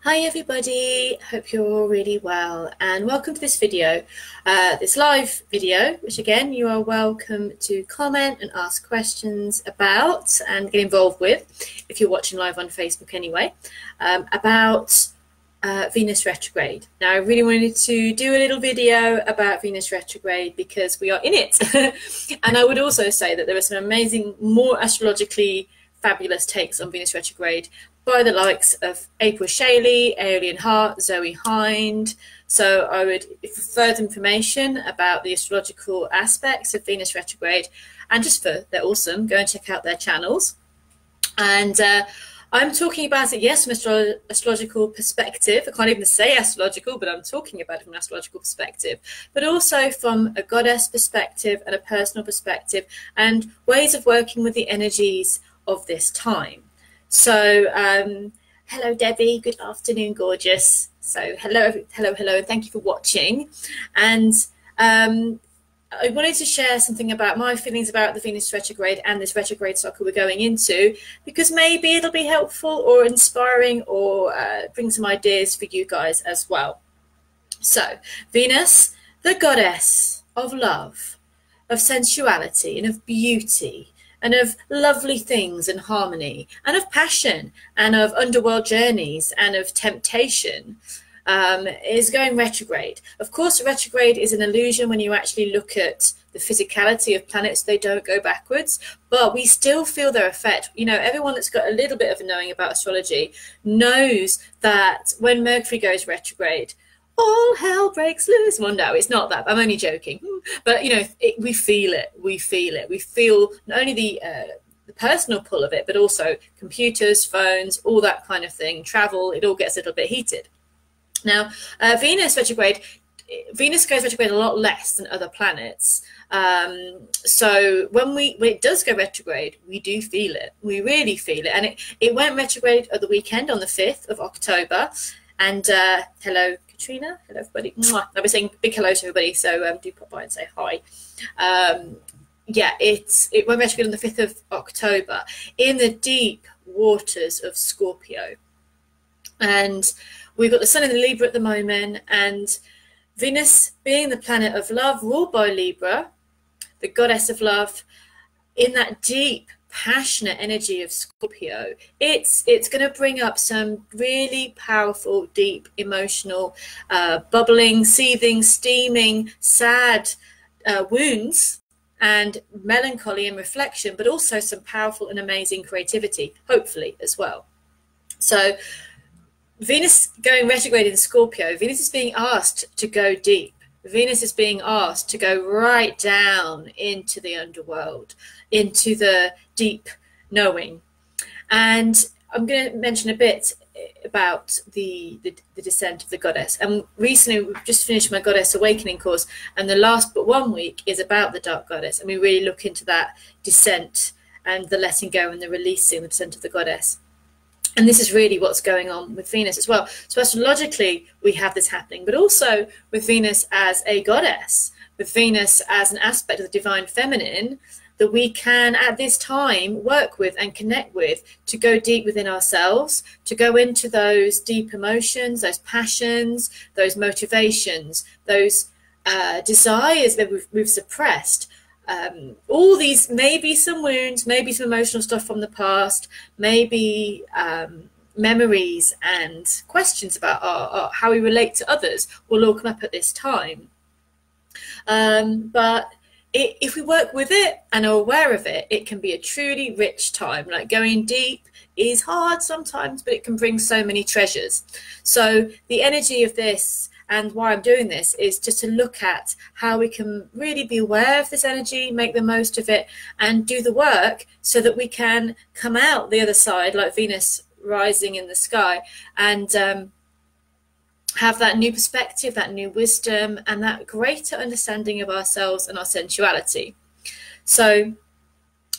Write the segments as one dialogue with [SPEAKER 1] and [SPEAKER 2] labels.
[SPEAKER 1] Hi everybody, hope you're all really well and welcome to this video, this live video, which again you are welcome to comment and ask questions about and get involved with if you're watching live on Facebook anyway, about Venus retrograde. Now I really wanted to do a little video about Venus retrograde because we are in it. And I would also say that there are some amazing, more astrologically fabulous takes on Venus retrograde by the likes of April Shaley, Aeolian Hart, Zoe Hind. So I would, for further information about the astrological aspects of Venus retrograde, and just for they're awesome, go and check out their channels. And I'm talking about it, yes, from an astrological perspective. I can't even say astrological, but I'm talking about it from an astrological perspective, but also from a goddess perspective and a personal perspective and ways of working with the energies of this time. So hello Debbie, good afternoon gorgeous. So hello, and thank you for watching. And I wanted to share something about my feelings about the Venus retrograde and this retrograde cycle we're going into, because maybe it'll be helpful or inspiring or bring some ideas for you guys as well. So Venus, the goddess of love, of sensuality and of beauty, and of lovely things and harmony, and of passion, and of underworld journeys, and of temptation, is going retrograde. Of course, retrograde is an illusion when you actually look at the physicality of planets. They don't go backwards, but we still feel their effect. You know, everyone that's got a little bit of a knowing about astrology knows that when Mercury goes retrograde, all hell breaks loose. Well, no, it's not that. I'm only joking. But, you know, we feel it. We feel it. We feel not only the personal pull of it, but also computers, phones, all that kind of thing, travel, it all gets a little bit heated. Now, Venus goes retrograde a lot less than other planets. So when it does go retrograde, we do feel it. We really feel it. And it went retrograde at the weekend on the 5th of October. And hello, Katrina. Hello, everybody. Mwah. I'll be saying big hello to everybody, so do pop by and say hi. Yeah, it went retrograde on the 5th of October in the deep waters of Scorpio. And we've got the sun in the Libra at the moment, and Venus being the planet of love, ruled by Libra, the goddess of love, in that deep, passionate energy of Scorpio, it's going to bring up some really powerful, deep, emotional, bubbling, seething, steaming, sad wounds and melancholy and reflection, but also some powerful and amazing creativity, hopefully, as well. So Venus going retrograde in Scorpio, Venus is being asked to go deep. Venus is being asked to go right down into the underworld, into the deep knowing. And I'm going to mention a bit about the descent of the goddess. And recently we've just finished my Goddess Awakening course, and the last but 1 week is about the dark goddess. And we really look into that descent and the letting go and the releasing, the descent of the goddess. And this is really what's going on with Venus as well. So astrologically, we have this happening, but also with Venus as a goddess, with Venus as an aspect of the divine feminine that we can at this time work with and connect with to go deep within ourselves, to go into those deep emotions, those passions, those motivations, those desires that we've suppressed. All these, maybe some wounds, maybe some emotional stuff from the past, maybe memories and questions about how we relate to others will all come up at this time. But if we work with it and are aware of it, it can be a truly rich time. Like going deep is hard sometimes, but it can bring so many treasures. So the energy of this, and why I'm doing this, is just to look at how we can really be aware of this energy, make the most of it, and do the work so that we can come out the other side like Venus rising in the sky and have that new perspective, that new wisdom, and that greater understanding of ourselves and our sensuality. So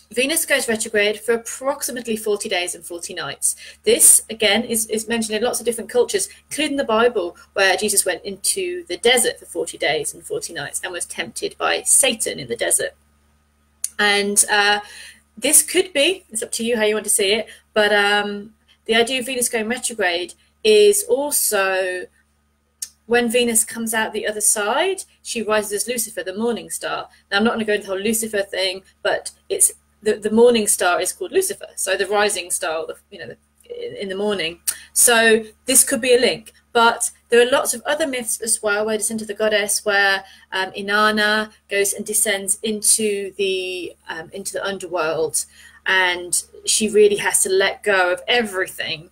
[SPEAKER 1] Venus goes retrograde for approximately 40 days and 40 nights. This, again, is mentioned in lots of different cultures, including the Bible, where Jesus went into the desert for 40 days and 40 nights and was tempted by Satan in the desert. And this could be, it's up to you how you want to see it, but the idea of Venus going retrograde is also when Venus comes out the other side, she rises as Lucifer, the morning star. Now, I'm not going to go into the whole Lucifer thing, but it's the morning star is called Lucifer, so the rising star, in the morning. So this could be a link, but there are lots of other myths as well where descent of the goddess, where Inanna goes and descends into the underworld, and she really has to let go of everything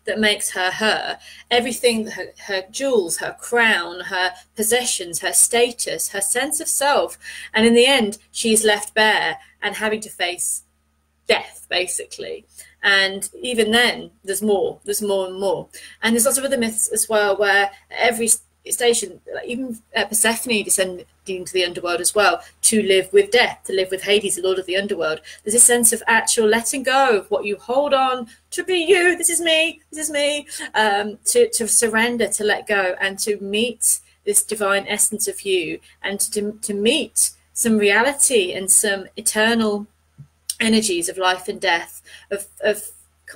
[SPEAKER 1] that makes her her, everything, her jewels, her crown, her possessions, her status, her sense of self. And in the end, she's left bare and having to face death, basically. And even then, there's more and more. And there's lots of other myths as well, where every station, like even Persephone descending to the underworld as well, to live with death, to live with Hades, the lord of the underworld. There's a sense of actual letting go of what you hold on to be you. This is me. To surrender, to let go, and to meet this divine essence of you, and to meet some reality and some eternal energies of life and death, of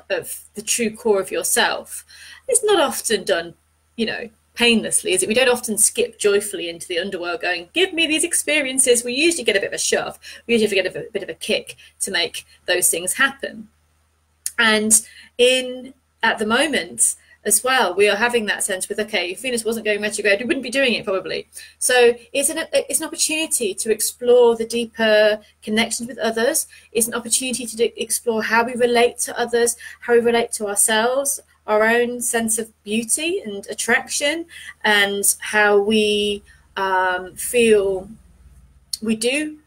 [SPEAKER 1] the true core of yourself. It's not often done, painlessly, is it? We don't often skip joyfully into the underworld going, give me these experiences. We usually get a bit of a shove. We usually get a bit of a kick to make those things happen. And at the moment as well, we are having that sense with, okay, if Venus wasn't going retrograde, we wouldn't be doing it probably. So it's an opportunity to explore the deeper connections with others. It's an opportunity to explore how we relate to others, how we relate to ourselves, our own sense of beauty and attraction, and how we feel we do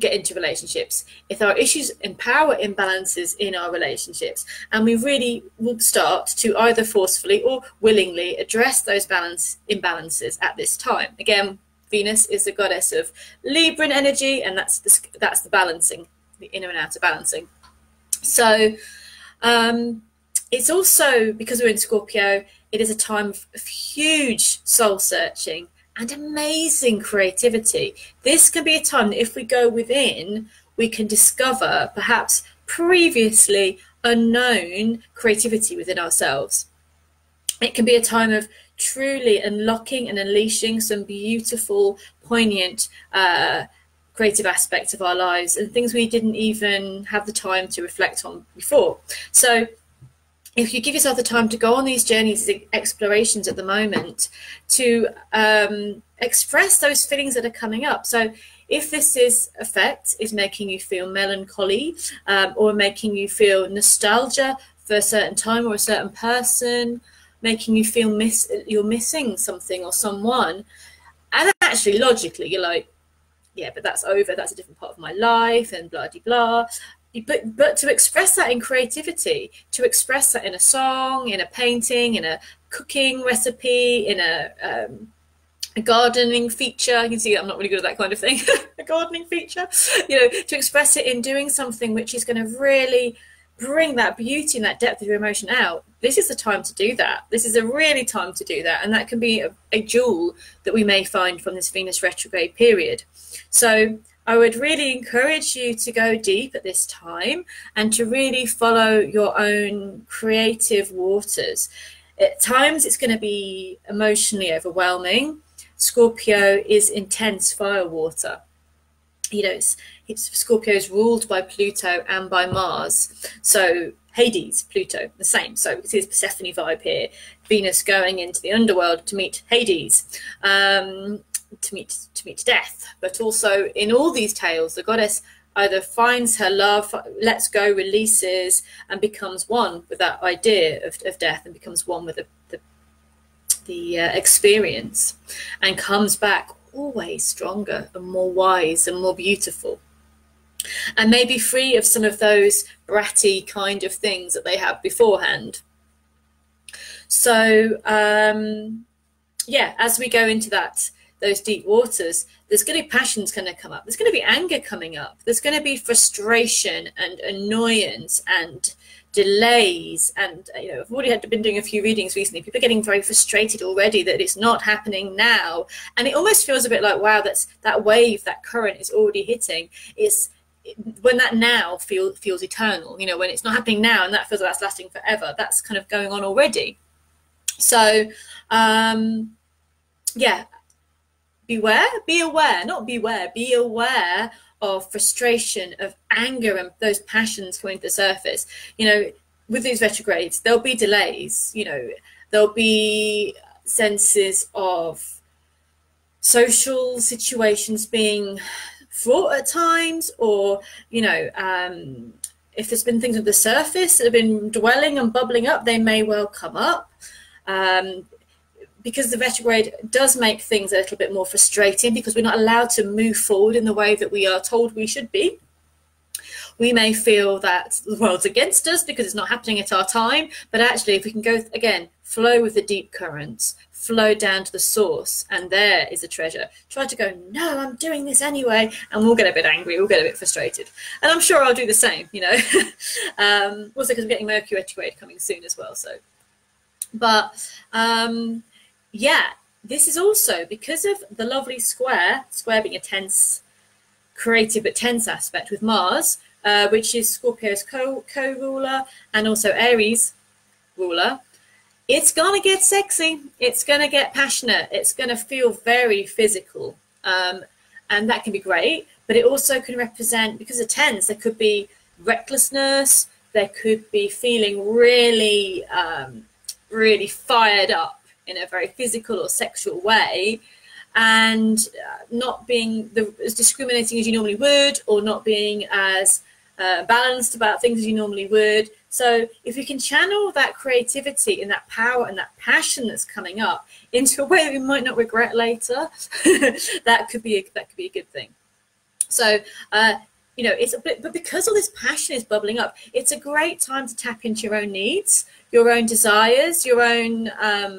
[SPEAKER 1] get into relationships. If there are issues and power imbalances in our relationships, and we really will start to either forcefully or willingly address those imbalances at this time. Again, Venus is the goddess of Libran energy, and that's the balancing, the inner and outer balancing. So it's also, because we're in Scorpio, it is a time of huge soul searching and amazing creativity. This can be a time that if we go within, we can discover perhaps previously unknown creativity within ourselves. It can be a time of truly unlocking and unleashing some beautiful, poignant, creative aspects of our lives, and things we didn't even have the time to reflect on before. So if you give yourself the time to go on these journeys, these explorations at the moment, to express those feelings that are coming up. So if this effect is making you feel melancholy, or making you feel nostalgia for a certain time or a certain person, making you feel you're missing something or someone, and actually logically you're like, yeah, but that's over, that's a different part of my life, and blah de blah. But to express that in creativity, to express that in a song, in a painting, in a cooking recipe, in a gardening feature. You can see I'm not really good at that kind of thing. A gardening feature, to express it in doing something which is going to really bring that beauty and that depth of your emotion out. This is the time to do that. This is a really time to do that, and that can be a jewel that we may find from this Venus retrograde period. So I would really encourage you to go deep at this time and to really follow your own creative waters. At times it's going to be emotionally overwhelming. Scorpio is intense fire water. Scorpio is ruled by Pluto and by Mars. So Hades, Pluto, the same. So we see this Persephone vibe here. Venus going into the underworld to meet Hades. To meet death. But also in all these tales, the goddess either finds her love, lets go, releases, and becomes one with that idea of death, and becomes one with the experience, and comes back always stronger and more wise and more beautiful, and maybe free of some of those bratty kind of things that they had beforehand. So yeah, as we go into those deep waters, there's going to be passions going to come up. There's going to be anger coming up. There's going to be frustration and annoyance and delays. And I've already been doing a few readings recently. People are getting very frustrated already that it's not happening now, and it almost feels a bit like, wow, that wave, that current is already hitting. It's when that now feels eternal, you know, when it's not happening now and that feels like that's lasting forever, that's kind of going on already. So yeah, be aware of frustration, of anger, and those passions coming to the surface. You know, with these retrogrades, there'll be delays, you know, there'll be senses of social situations being fraught at times, or, you know, if there's been things on the surface that have been dwelling and bubbling up, they may well come up. Because the retrograde does make things a little bit more frustrating, because we're not allowed to move forward in the way that we are told we should be. We may feel that the world's against us because it's not happening at our time, but actually if we can go, again, flow with the deep currents, flow down to the source, and there is a treasure. Try to go, no, I'm doing this anyway, and we'll get a bit angry, we'll get a bit frustrated. And I'm sure I'll do the same, you know. Also because I'm getting Mercury retrograde coming soon as well. So, but yeah, this is also because of the lovely square being a tense, creative but tense aspect with Mars, which is Scorpio's co-ruler and also Aries ruler. It's going to get sexy. It's going to get passionate. It's going to feel very physical. And that can be great, but it also can represent, because of tense, there could be recklessness. There could be feeling really, really fired up in a very physical or sexual way, and not being as discriminating as you normally would, or not being as balanced about things as you normally would. So if you can channel that creativity and that power and that passion that's coming up into a way that you might not regret later, that could be a good thing. So you know, it's a bit, but because all this passion is bubbling up, it's a great time to tap into your own needs, your own desires, your own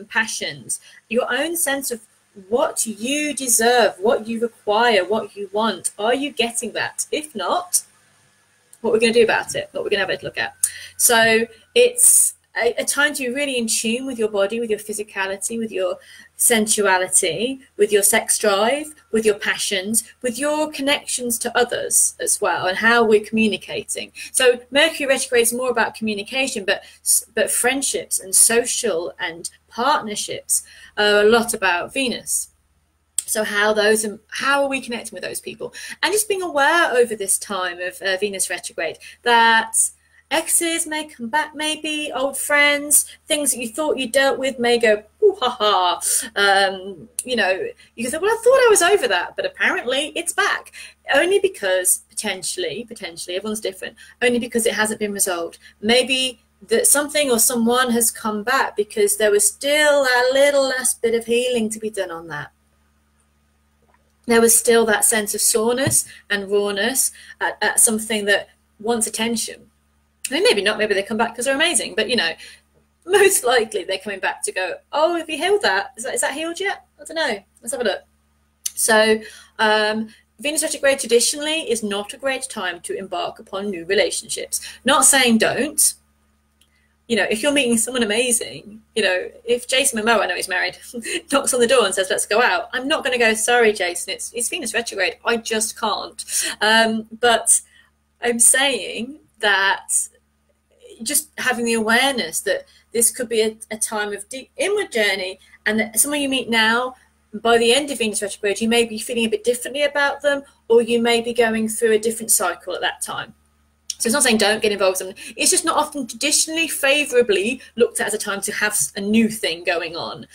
[SPEAKER 1] passions, your own sense of what you deserve, what you require, what you want. Are you getting that? If not, what we're going to do about it, what we're going to have a look at. So it's a time to be really in tune with your body, with your physicality, with your sensuality, with your sex drive, with your passions, with your connections to others as well, and how we're communicating. So Mercury retrograde is more about communication, but friendships and social and partnerships are a lot about Venus. So how are we connecting with those people? And just being aware over this time of Venus retrograde that exes may come back, maybe old friends, things that you thought you dealt with may go, ooh, ha ha. You know, you can say, well, I thought I was over that, but apparently it's back. Only because potentially, everyone's different, only because it hasn't been resolved. Maybe that something or someone has come back because there was still a little last bit of healing to be done on that. There was still that sense of soreness and rawness at something that wants attention. I mean, maybe not, maybe they come back because they're amazing, but, you know, most likely they're coming back to go, oh, have you healed that? Is that healed yet? I don't know. Let's have a look. So Venus retrograde traditionally is not a great time to embark upon new relationships. Not saying don't. You know, if you're meeting someone amazing, you know, if Jason Momoa, I know he's married, knocks on the door and says, let's go out, I'm not going to go, sorry, Jason, it's Venus retrograde. I just can't. But I'm saying that just having the awareness that this could be a time of deep inward journey, and that someone you meet now, by the end of Venus retrograde, you may be feeling a bit differently about them, or you may be going through a different cycle at that time. So it's not saying don't get involved in something. It's just not often traditionally favourably looked at as a time to have a new thing going on.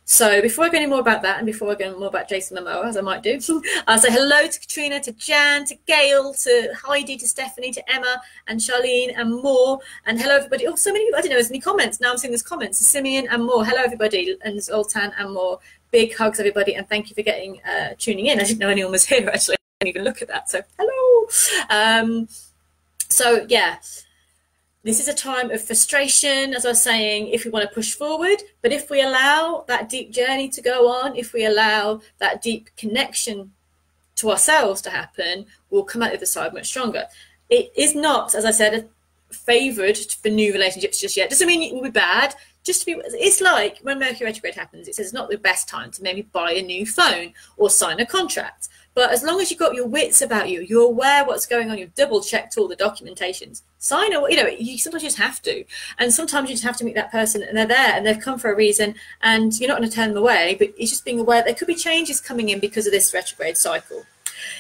[SPEAKER 1] So before I go any more about that, and before I go more about Jason Momoa, as I might do, I'll say hello to Katrina, to Jan, to Gail, to Heidi, to Stephanie, to Emma, and Charlene, and more. And hello, everybody. Oh, so many people. I didn't know there's any comments. Now I'm seeing there's comments. Simeon and more. Hello, everybody. And Zoltan and more. Big hugs, everybody. And thank you for getting tuning in. I didn't know anyone was here, actually. I didn't even look at that. So hello. So, yeah. This is a time of frustration, as I was saying, if we want to push forward. But if we allow that deep journey to go on, if we allow that deep connection to ourselves to happen, we'll come out the other side much stronger. It is not, as I said, favoured for new relationships just yet. Doesn't mean it will be bad. Just to be, it's like when Mercury retrograde happens, it says it's not the best time to maybe buy a new phone or sign a contract. But as long as you've got your wits about you, you're aware what's going on, you've double checked all the documentations, sign away, you know, you sometimes just have to. And sometimes you just have to meet that person and they're there and they've come for a reason and you're not going to turn them away, but it's just being aware there could be changes coming in because of this retrograde cycle.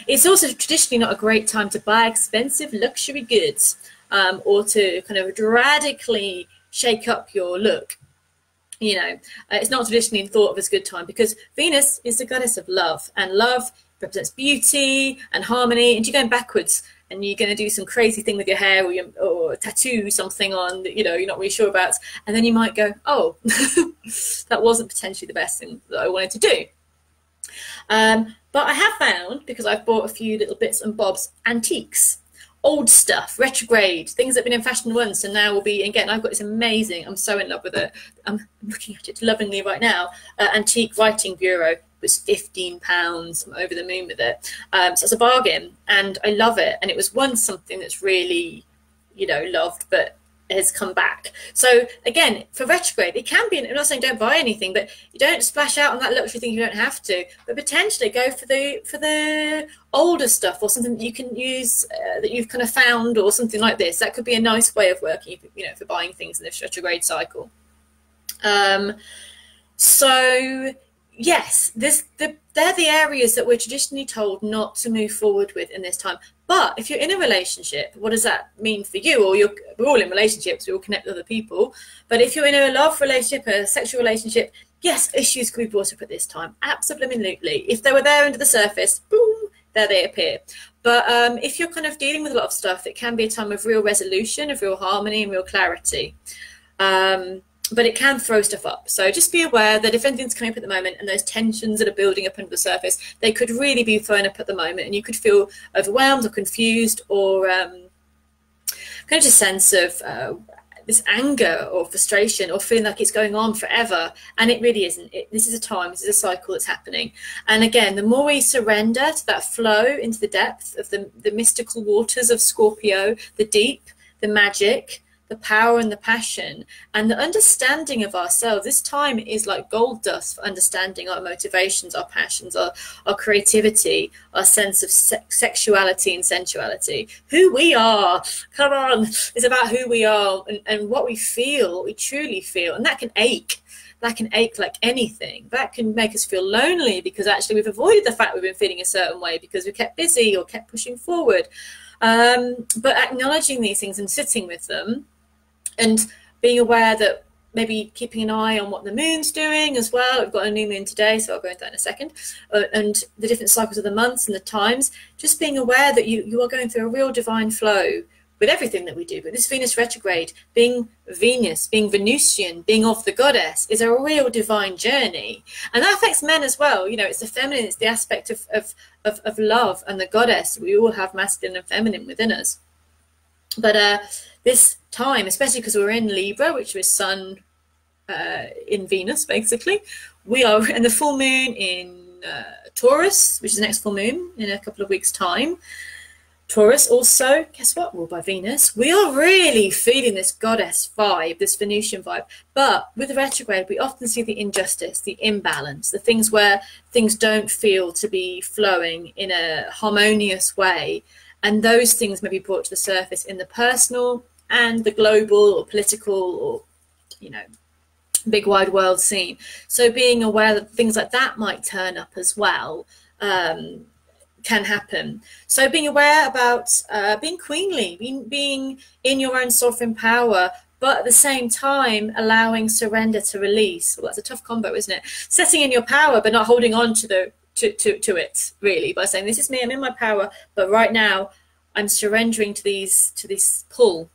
[SPEAKER 1] It's also traditionally not a great time to buy expensive luxury goods or to kind of radically shake up your look. You know, it's not traditionally thought of as a good time because Venus is the goddess of love, and love represents beauty and harmony. And you're going backwards and you're going to do some crazy thing with your hair or tattoo something on that, you know, you're not really sure about. And then you might go, oh, that wasn't potentially the best thing that I wanted to do. But I have found, because I've bought a few little bits and bobs, antiques, old stuff, retrograde, things that have been in fashion once and now will be again. I've got this amazing, I'm so in love with it, I'm looking at it lovingly right now, antique writing bureau. It was £15. I'm over the moon with it. So it's a bargain and I love it. And it was once something that's really, you know, loved, but has come back. So again, for retrograde, it can be, I'm not saying don't buy anything, but you don't splash out on that luxury thing, you don't have to, but potentially go for the older stuff or something that you can use that you've kind of found or something like this. That could be a nice way of working, you know, for buying things in this retrograde cycle. So yes, they're the areas that we're traditionally told not to move forward with in this time. But if you're in a relationship, what does that mean for you? Or we're all in relationships, we all connect with other people. But if you're in a love relationship, a sexual relationship, yes, issues can be brought up at this time. Absolutely. If they were there under the surface, boom, there they appear. But if you're kind of dealing with a lot of stuff, it can be a time of real resolution, of real harmony and real clarity. But it can throw stuff up. So just be aware that if anything's coming up at the moment and those tensions that are building up under the surface, they could really be thrown up at the moment and you could feel overwhelmed or confused or kind of just sense of this anger or frustration or feeling like it's going on forever. And it really isn't. This is a time, this is a cycle that's happening. And again, the more we surrender to that flow into the depth of the mystical waters of Scorpio, the deep, the magic, the power and the passion and the understanding of ourselves. This time is like gold dust for understanding our motivations, our passions, our creativity, our sense of sexuality and sensuality. Who we are, come on, it's about who we are and what we feel, what we truly feel. And that can ache. That can ache like anything. That can make us feel lonely because actually we've avoided the fact we've been feeling a certain way because we kept busy or kept pushing forward. But acknowledging these things and sitting with them, and being aware that maybe keeping an eye on what the moon's doing as well. We've got a new moon today, so I'll go into that in a second. And the different cycles of the months and the times. Just being aware that you are going through a real divine flow with everything that we do. But this Venus retrograde, being Venus, being Venusian, being of the goddess, is a real divine journey. And that affects men as well. You know, it's the feminine, it's the aspect of love and the goddess. We all have masculine and feminine within us. But this time, especially because we're in Libra, which is Sun in Venus, basically, we are in the full moon in Taurus, which is the next full moon in a couple of weeks' time. Taurus also, guess what, ruled by Venus. We are really feeling this goddess vibe, this Venusian vibe. But with retrograde, we often see the injustice, the imbalance, the things where things don't feel to be flowing in a harmonious way. And those things may be brought to the surface in the personal and the global or political or, you know, big wide world scene. So being aware that things like that might turn up as well can happen. So being aware about being queenly, being in your own sovereign power, but at the same time allowing surrender to release. Well, that's a tough combo, isn't it? Setting in your power, but not holding on to it really, by saying this is me, I'm in my power, but right now I'm surrendering to this pull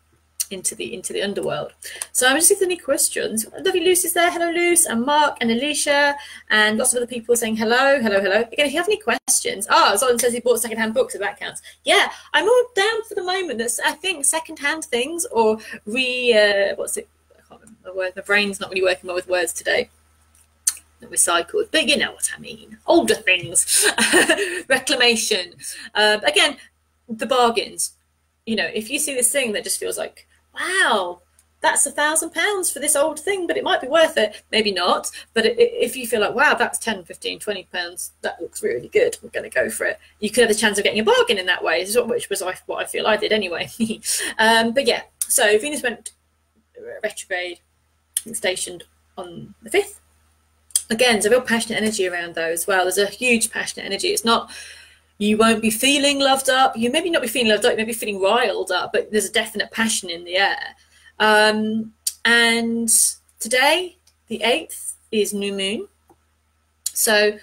[SPEAKER 1] into the underworld. So I'm just seeing any questions. Lovely Lucy's there. Hello Luce, and Mark and Alicia and lots of other people saying hello. Again, if you have any questions. Someone says he bought secondhand books, if that counts. Yeah, I'm all down for the moment. That's, I think, secondhand things or what's it? I can't remember the word. My brain's not really working well with words today. Recycled, but you know what I mean. Older things, reclamation. Again, the bargains. You know, if you see this thing that just feels like, wow, that's £1,000 for this old thing, but it might be worth it. Maybe not. But if you feel like, wow, that's 10, 15, 20 pounds, that looks really good, we're going to go for it. You could have the chance of getting a bargain in that way, which was what I feel I did anyway. But yeah, so Venus went retrograde and stationed on the 5th. Again, there's a real passionate energy around though as well. There's a huge passionate energy. It's not, you won't be feeling loved up. You maybe not be feeling loved up, you may be feeling riled up, but there's a definite passion in the air. And today, the 8th, is new moon. So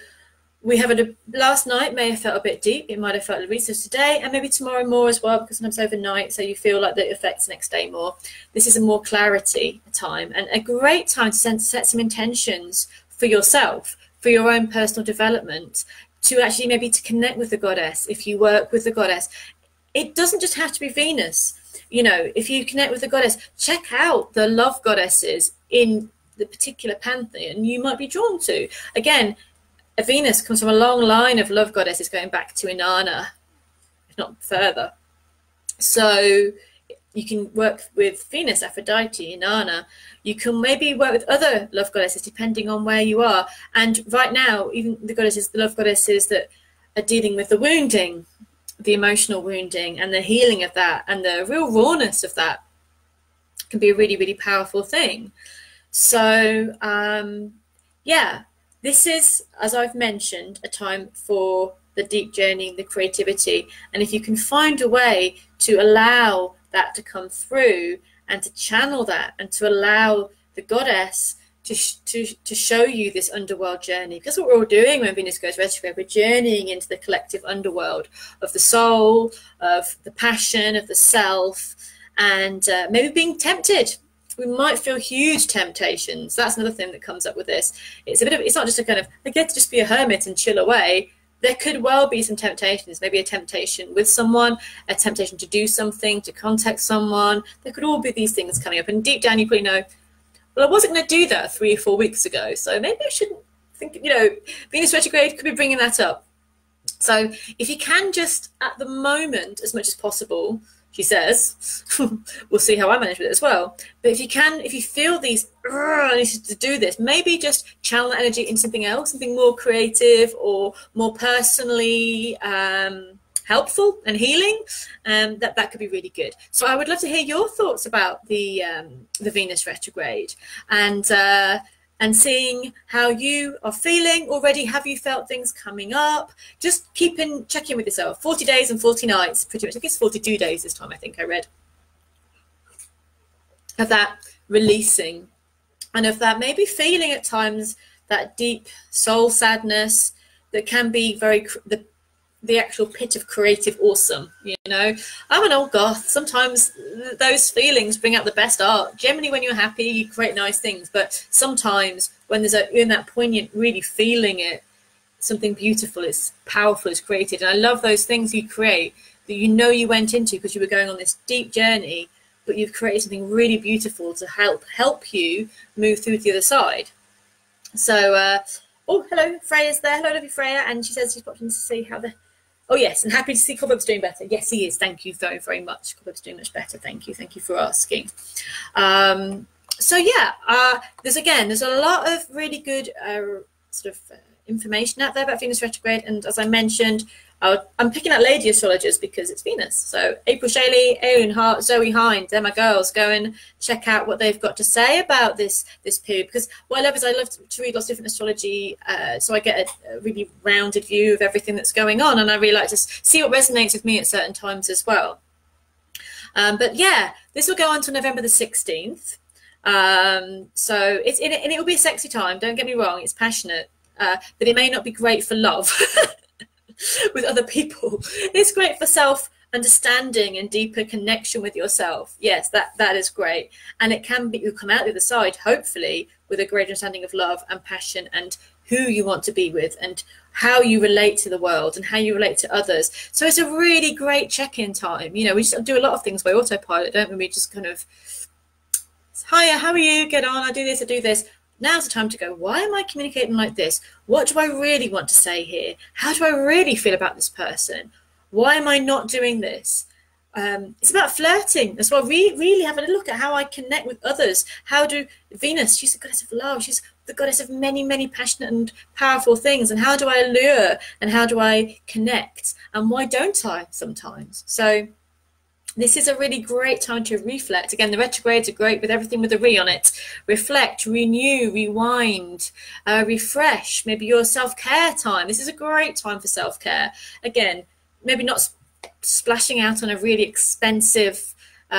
[SPEAKER 1] we have last night may have felt a bit deep. It might have felt a research today, and maybe tomorrow more as well, because sometimes overnight, so you feel like that affects the next day more. This is a more clarity time, and a great time to set some intentions for yourself, for your own personal development, to actually maybe to connect with the goddess. If you work with the goddess, it doesn't just have to be Venus. You know, if you connect with the goddess, check out the love goddesses in the particular pantheon you might be drawn to. Again, a Venus comes from a long line of love goddesses going back to Inanna, if not further. So you can work with Venus, Aphrodite, Inanna. You can maybe work with other love goddesses depending on where you are. And right now, even the love goddesses that are dealing with the wounding, the emotional wounding and the healing of that and the real rawness of that can be a really, really powerful thing. So, yeah, this is, as I've mentioned, a time for the deep journey, the creativity. And if you can find a way to allow that to come through and to channel that and to allow the goddess to show you this underworld journey, because what we're all doing when Venus goes retrograde, we're journeying into the collective underworld of the soul, of the passion, of the self, and maybe being tempted. We might feel huge temptations. That's another thing that comes up with this. It's not just a kind of, I get to just be a hermit and chill away. There could well be some temptations, maybe a temptation with someone, a temptation to do something, to contact someone. There could all be these things coming up. And deep down, you probably know, well, I wasn't going to do that 3 or 4 weeks ago, so maybe I shouldn't think, you know, Venus retrograde could be bringing that up. So if you can just, at the moment, as much as possible, she says, we'll see how I manage with it as well, but if you can, if you feel these, I need to do this, maybe just channel that energy into something else, something more creative or more personally helpful and healing, that could be really good. So I would love to hear your thoughts about the Venus retrograde and seeing how you are feeling already. Have you felt things coming up? Just check in with yourself. 40 days and 40 nights, pretty much. I guess 42 days this time, I think I read. Of that releasing, and of that maybe feeling at times that deep soul sadness that can be very the actual pit of creative awesome. You know, I'm an old goth. Sometimes those feelings bring out the best art. Generally, when you're happy, you create nice things. But sometimes when you're in that poignant, really feeling it, something beautiful, is powerful, is created. And I love those things you create that you know you went into because you were going on this deep journey, but you've created something really beautiful to help you move through to the other side. So, oh, hello, Freya's there. Hello, lovely Freya. And she says she's popped in to see how the... Oh, yes, and happy to see Cobweb's doing better. Yes, he is. Thank you very, very much. Cobweb's doing much better. Thank you. Thank you for asking. So, yeah, there's a lot of really good information out there about Venus retrograde. And as I mentioned, I'm picking out lady astrologers because it's Venus. So April Shaley, Erin Hart, Zoe Hind, they're my girls. Go and check out what they've got to say about this period. Because what I love is I love to read lots of different astrology, so I get a really rounded view of everything that's going on. And I really like to see what resonates with me at certain times as well. But yeah, this will go on till November the 16th. So it will be a sexy time. Don't get me wrong, it's passionate, but it may not be great for love. With other people. It's great for self-understanding and deeper connection with yourself. Yes, that is great. And it can be, you come out the other side, hopefully, with a great understanding of love and passion and who you want to be with and how you relate to the world and how you relate to others. So it's a really great check-in time. You know, we just do a lot of things by autopilot, don't we? We just kind of, hiya, how are you? Get on, I do this, I do this. Now's the time to go, why am I communicating like this? What do I really want to say here? How do I really feel about this person? Why am I not doing this? it's about flirting as well. Really having a look at how I connect with others. How do Venus, she's the goddess of love. She's the goddess of many, many passionate and powerful things. And how do I allure and how do I connect? And why don't I sometimes? So this is a really great time to reflect. Again, the retrogrades are great with everything with a re on it. Reflect, renew, rewind, refresh. Maybe your self-care time. This is a great time for self-care. Again, maybe not splashing out on a really expensive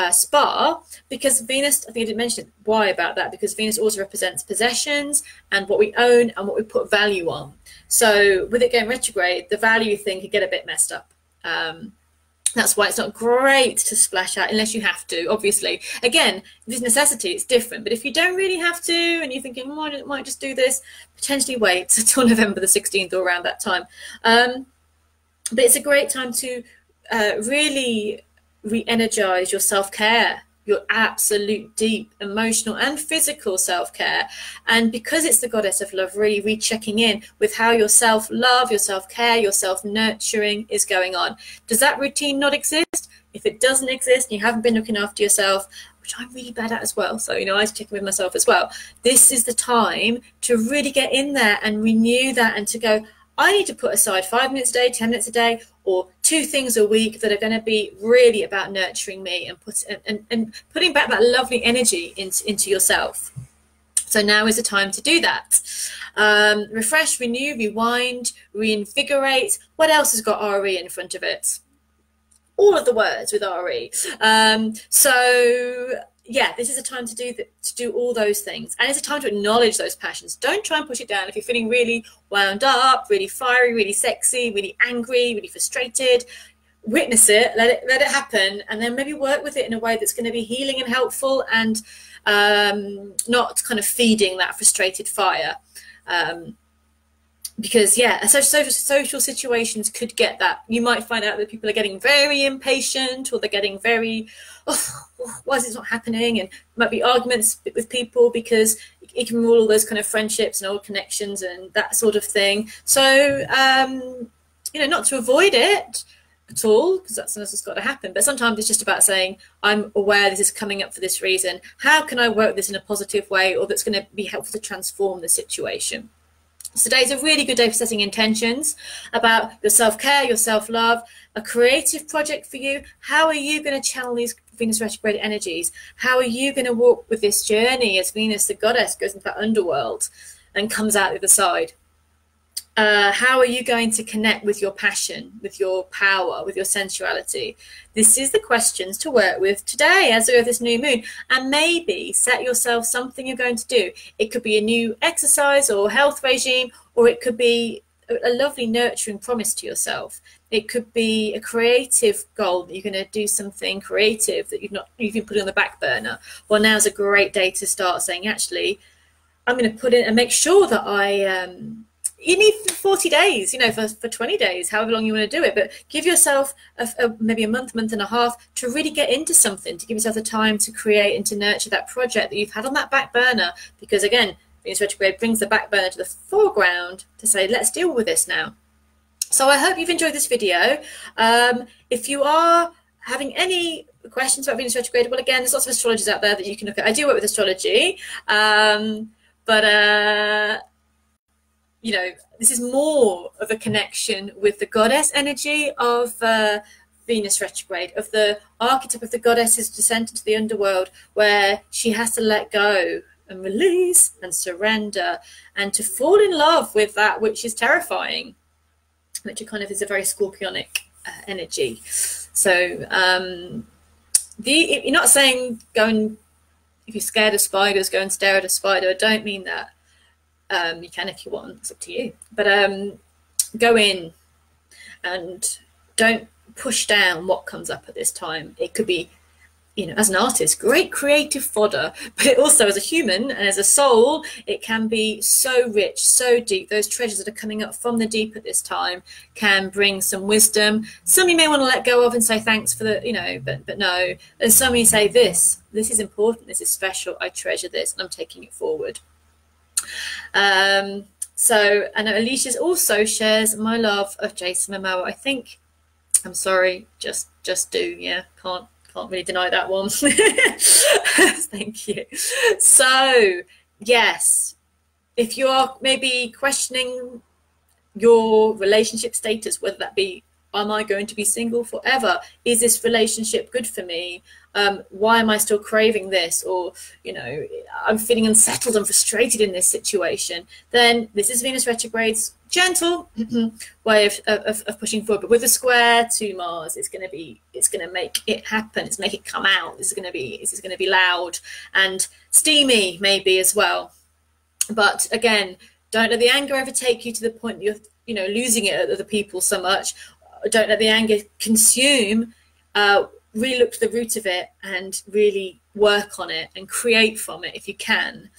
[SPEAKER 1] spa, because Venus, I think I didn't mention why about that, because Venus also represents possessions and what we own and what we put value on. So with it going retrograde, the value thing could get a bit messed up. That's why it's not great to splash out unless you have to, obviously. Again, if there's necessity, it's different. But if you don't really have to and you're thinking, oh, I might just do this, potentially wait until November the 16th or around that time. But it's a great time to really re-energize your self-care, your absolute deep emotional and physical self-care. And because it's the goddess of love, really rechecking in with how your self-love, your self-care, your self-nurturing is going on. Does that routine not exist? If it doesn't exist and you haven't been looking after yourself, which I'm really bad at as well, so I was checking with myself as well, this is the time to really get in there and renew that, and to go, I need to put aside 5 minutes a day, 10 minutes a day, or 2 things a week that are going to be really about nurturing me and putting back that lovely energy into yourself. So now is the time to do that. Refresh, renew, rewind, reinvigorate. What else has got RE in front of it? All of the words with RE. So yeah, this is a time to do all those things, and it's a time to acknowledge those passions. Don't try and push it down. If you're feeling really wound up, really fiery, really sexy, really angry, really frustrated, witness it, let it happen, and then maybe work with it in a way that's going to be healing and helpful, and not kind of feeding that frustrated fire. Because yeah, social situations could get that. You might find out that people are getting very impatient, or they're getting very, oh, why is this not happening? And might be arguments with people because it can rule all those kind of friendships and old connections and that sort of thing. So not to avoid it at all, because that's what's got to happen. But sometimes it's just about saying, I'm aware this is coming up for this reason. How can I work this in a positive way, or that's going to be helpful to transform the situation? So today's a really good day for setting intentions about your self-care, your self-love, a creative project for you. How are you going to channel these Venus retrograde energies? How are you going to walk with this journey as Venus, the goddess, goes into that underworld and comes out the other side? How are you going to connect with your passion, with your power, with your sensuality? This is the questions to work with today as we have this new moon. And maybe set yourself something you're going to do. It could be a new exercise or health regime, or it could be a lovely nurturing promise to yourself. It could be a creative goal that you're going to do something creative that you've been putting on the back burner. Well, now's a great day to start saying, actually, I'm going to put in and make sure that you need 40 days, for 20 days, however long you want to do it. But give yourself maybe a month and a half to really get into something, to give yourself the time to create and to nurture that project that you've had on that back burner. Because again, Venus retrograde brings the back burner to the foreground to say, let's deal with this now. So I hope you've enjoyed this video. If you are having any questions about Venus retrograde, well, again, there's lots of astrologers out there that you can look at. I do work with astrology, this is more of a connection with the goddess energy of Venus retrograde, of the archetype of the goddess's descent into the underworld, where she has to let go and release and surrender and to fall in love with that which is terrifying, which kind of is a very scorpionic energy. So you're not saying if you're scared of spiders, go and stare at a spider. I don't mean that. You can if you want, it's up to you. But go in and don't push down what comes up at this time. It could be, as an artist, great creative fodder, but it also as a human and as a soul, it can be so rich, so deep. Those treasures that are coming up from the deep at this time can bring some wisdom. Some you may want to let go of and say thanks for the, but no. And some you say this is important, this is special, I treasure this, and I'm taking it forward. So I know Alicia's also shares my love of Jason Momoa. I think I'm sorry, just do. Yeah, can't really deny that one. Thank you. So yes, if you are maybe questioning your relationship status, whether that be, am I going to be single forever? Is this relationship good for me? Why am I still craving this? Or, you know, I'm feeling unsettled and frustrated in this situation. Then this is Venus retrograde's gentle way of pushing forward. But with a square to Mars, it's going to make it happen. It's make it come out. This is going to be loud and steamy, maybe as well. But again, don't let the anger overtake you to the point that you're, losing it at other people so much. Don't let the anger consume. Really look to the root of it and really work on it and create from it, if you can,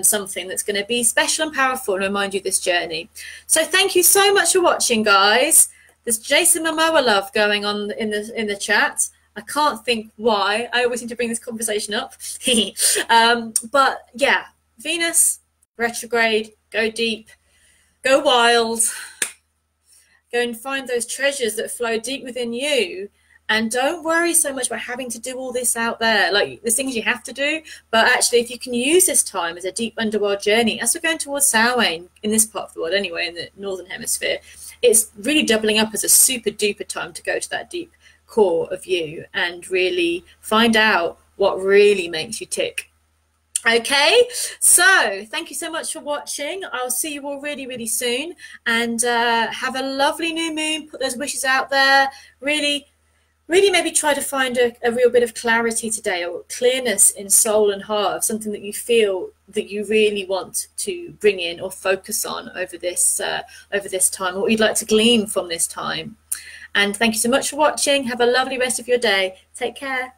[SPEAKER 1] something that's going to be special and powerful and remind you of this journey. So thank you so much for watching, guys. There's Jason Momoa love going on in the chat. I can't think why. I always seem to bring this conversation up. But yeah, Venus retrograde, go deep, go wild, go and find those treasures that flow deep within you. And don't worry so much about having to do all this out there. Like, there's things you have to do, but actually if you can use this time as a deep underworld journey, as we're going towards Samhain, in this part of the world anyway, in the northern hemisphere, it's really doubling up as a super duper time to go to that deep core of you and really find out what really makes you tick. Okay, so thank you so much for watching. I'll see you all really, really soon, and have a lovely new moon. Put those wishes out there. Really maybe try to find a real bit of clarity today, or clearness in soul and heart, of something that you feel that you really want to bring in or focus on over this time, or what you'd like to glean from this time. And thank you so much for watching. Have a lovely rest of your day. Take care.